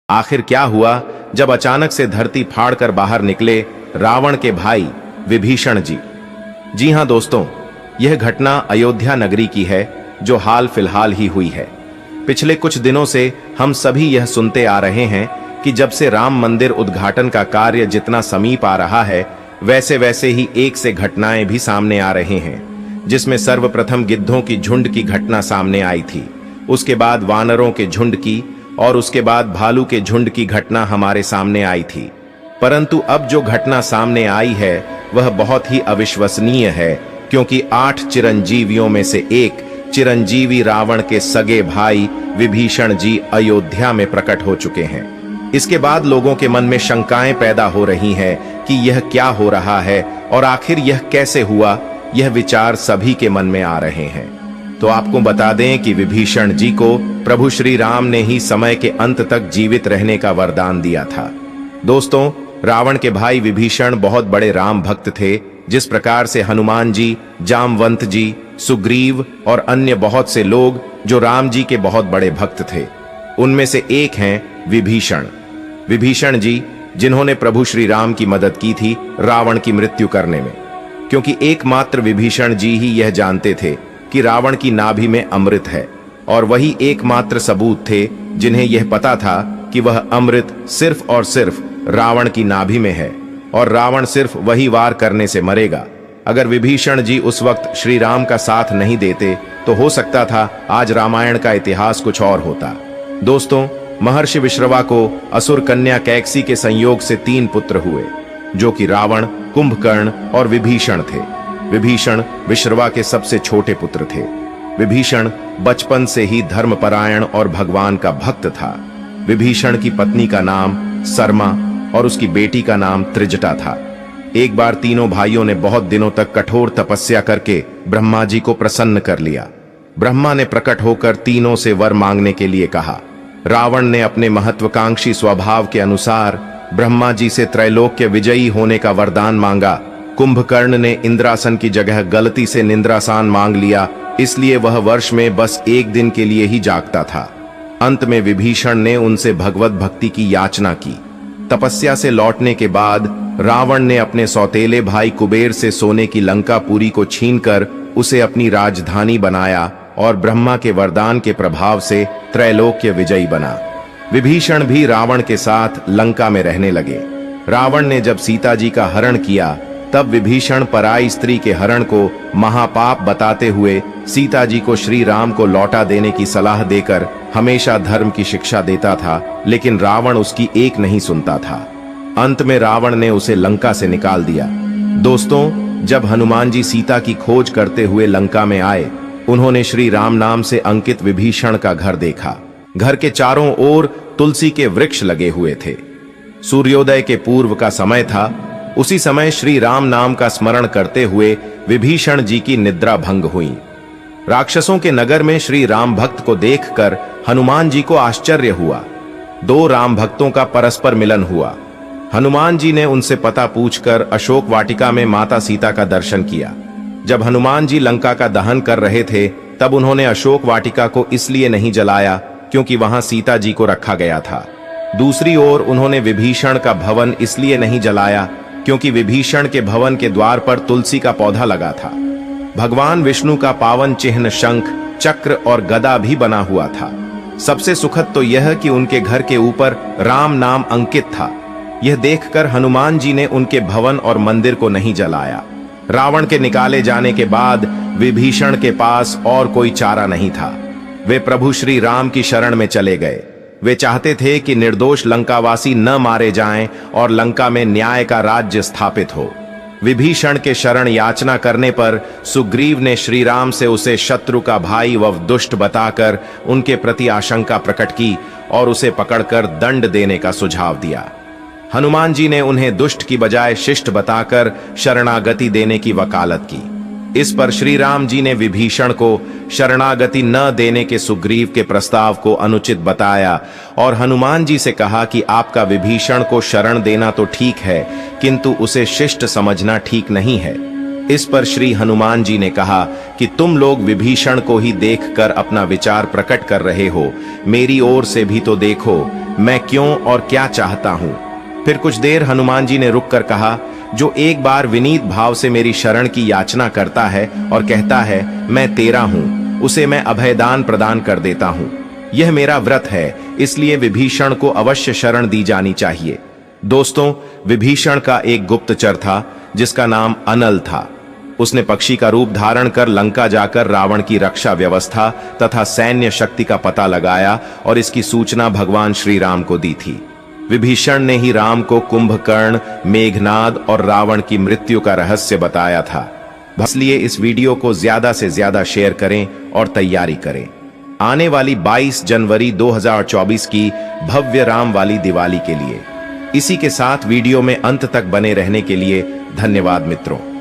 आखिर क्या हुआ जब अचानक से धरती फाड़कर बाहर निकले रावण के भाई विभीषण जी। जी हां दोस्तों, यह घटना अयोध्या नगरी की है जो हाल फिलहाल ही हुई है। पिछले कुछ दिनों से हम सभी यह सुनते आ रहे हैं कि जब से राम मंदिर उद्घाटन का कार्य जितना समीप आ रहा है, वैसे वैसे ही एक से घटनाएं भी सामने आ रहे हैं, जिसमें सर्वप्रथम गिद्धों की झुंड की घटना सामने आई थी, उसके बाद वानरों के झुंड की और उसके बाद भालू के झुंड की घटना हमारे सामने आई थी। परंतु अब जो घटना सामने आई है वह बहुत ही अविश्वसनीय है, क्योंकि 8 चिरंजीवियों में से एक चिरंजीवी रावण के सगे भाई विभीषण जी अयोध्या में प्रकट हो चुके हैं। इसके बाद लोगों के मन में शंकाएं पैदा हो रही हैं कि यह क्या हो रहा है और आखिर यह कैसे हुआ। यह विचार सभी के मन में आ रहे हैं। तो आपको बता दें कि विभीषण जी को प्रभु श्री राम ने ही समय के अंत तक जीवित रहने का वरदान दिया था। दोस्तों, रावण के भाई विभीषण बहुत बड़े राम भक्त थे। जिस प्रकार से हनुमान जी, जामवंत जी, सुग्रीव और अन्य बहुत से लोग जो राम जी के बहुत बड़े भक्त थे, उनमें से एक हैं विभीषण। विभीषण जी जिन्होंने प्रभु श्री राम की मदद की थी रावण की मृत्यु करने में, क्योंकि एकमात्र विभीषण जी ही यह जानते थे कि रावण की नाभि में अमृत है, और वही एकमात्र सबूत थे जिन्हें यह पता था कि वह अमृत सिर्फ और सिर्फ रावण की नाभि में है और रावण सिर्फ वही वार करने से मरेगा। अगर विभीषण जी उस वक्त श्री राम का साथ नहीं देते तो हो सकता था आज रामायण का इतिहास कुछ और होता। दोस्तों, महर्षि विश्रवा को असुर कन्या कैकसी के संयोग से 3 पुत्र हुए, जो कि रावण, कुंभकर्ण और विभीषण थे। विभीषण विश्रवा के सबसे छोटे पुत्र थे। विभीषण बचपन से ही धर्मपरायण और भगवान का भक्त था। विभीषण की पत्नी का नाम सरमा और उसकी बेटी का नाम त्रिजटा था। एक बार तीनों भाइयों ने बहुत दिनों तक कठोर तपस्या करके ब्रह्मा जी को प्रसन्न कर लिया। ब्रह्मा ने प्रकट होकर तीनों से वर मांगने के लिए कहा। रावण ने अपने महत्वाकांक्षी स्वभाव के अनुसार ब्रह्मा जी से त्रैलोक्य विजयी होने का वरदान मांगा। कुंभकर्ण ने इंद्रासन की जगह गलती से निंद्रासन मांग लिया, इसलिए वह वर्ष में बस 1 दिन के लिए ही जागता था। अंत में विभीषण ने उनसे भगवत भक्ति की याचना की। तपस्या से लौटने के बाद रावण ने अपने सौतेले भाई कुबेर से सोने की लंकापुरी को छीनकर उसे अपनी राजधानी बनाया और ब्रह्मा के वरदान के प्रभाव से त्रैलोक्य विजयी बना। विभीषण भी रावण के साथ लंका में रहने लगे। रावण ने जब सीता जी का हरण किया, तब विभीषण पराई स्त्री के हरण को महापाप बताते हुए सीता जी को श्री राम को लौटा देने की सलाह देकर हमेशा धर्म की शिक्षा देता था, लेकिन रावण उसकी एक नहीं सुनता था। अंत में रावण ने उसे लंका से निकाल दिया। दोस्तों, जब हनुमान जी सीता की खोज करते हुए लंका में आए, उन्होंने श्री राम नाम से अंकित विभीषण का घर देखा। घर के चारों ओर तुलसी के वृक्ष लगे हुए थे। सूर्योदय के पूर्व का समय था। उसी समय श्री राम नाम का स्मरण करते हुए विभीषण जी की निद्रा भंग हुई। राक्षसों के नगर में श्री राम भक्त को देखकर हनुमान जी को आश्चर्य हुआ। 2 राम भक्तों का परस्पर मिलन हुआ। हनुमान जी ने उनसे पता पूछकर अशोक वाटिका में माता सीता का दर्शन किया। जब हनुमान जी लंका का दहन कर रहे थे, तब उन्होंने अशोक वाटिका को इसलिए नहीं जलाया क्योंकि वहां सीता जी को रखा गया था। दूसरी ओर उन्होंने विभीषण का भवन इसलिए नहीं जलाया क्योंकि विभीषण के भवन के द्वार पर तुलसी का पौधा लगा था। भगवान विष्णु का पावन चिन्ह शंख, चक्र और गदा भी बना हुआ था। सबसे सुखद तो यह कि उनके घर के ऊपर राम नाम अंकित था। यह देखकर हनुमान जी ने उनके भवन और मंदिर को नहीं जलाया। रावण के निकाले जाने के बाद विभीषण के पास और कोई चारा नहीं था। वे प्रभु श्री राम की शरण में चले गए। वे चाहते थे कि निर्दोष लंकावासी न मारे जाएं और लंका में न्याय का राज्य स्थापित हो। विभीषण के शरण याचना करने पर सुग्रीव ने श्री राम से उसे शत्रु का भाई व दुष्ट बताकर उनके प्रति आशंका प्रकट की और उसे पकड़कर दंड देने का सुझाव दिया। हनुमान जी ने उन्हें दुष्ट की बजाय शिष्ट बताकर शरणागति देने की वकालत की। इस पर श्री राम जी ने विभीषण को शरणागति न देने के सुग्रीव के प्रस्ताव को अनुचित बताया और हनुमान जी से कहा कि आपका विभीषण को शरण देना तो ठीक है, किंतु उसे शिष्ट समझना ठीक नहीं है। इस पर श्री हनुमान जी ने कहा कि तुम लोग विभीषण को ही देखकर अपना विचार प्रकट कर रहे हो, मेरी ओर से भी तो देखो। मैं क्यों और क्या चाहता हूं। फिर कुछ देर हनुमान जी ने रुककर कहा, जो एक बार विनीत भाव से मेरी शरण की याचना करता है और कहता है मैं तेरा हूं, उसे मैं अभयदान प्रदान कर देता हूं। यह मेरा व्रत है, इसलिए विभीषण को अवश्य शरण दी जानी चाहिए। दोस्तों, विभीषण का एक गुप्तचर था जिसका नाम अनल था। उसने पक्षी का रूप धारण कर लंका जाकर रावण की रक्षा व्यवस्था तथा सैन्य शक्ति का पता लगाया और इसकी सूचना भगवान श्री राम को दी थी। विभीषण ने ही राम को कुंभकर्ण, मेघनाद और रावण की मृत्यु का रहस्य बताया था। इसलिए इस वीडियो को ज्यादा से ज्यादा शेयर करें और तैयारी करें आने वाली 22 जनवरी 2024 की भव्य राम वाली दिवाली के लिए। इसी के साथ वीडियो में अंत तक बने रहने के लिए धन्यवाद मित्रों।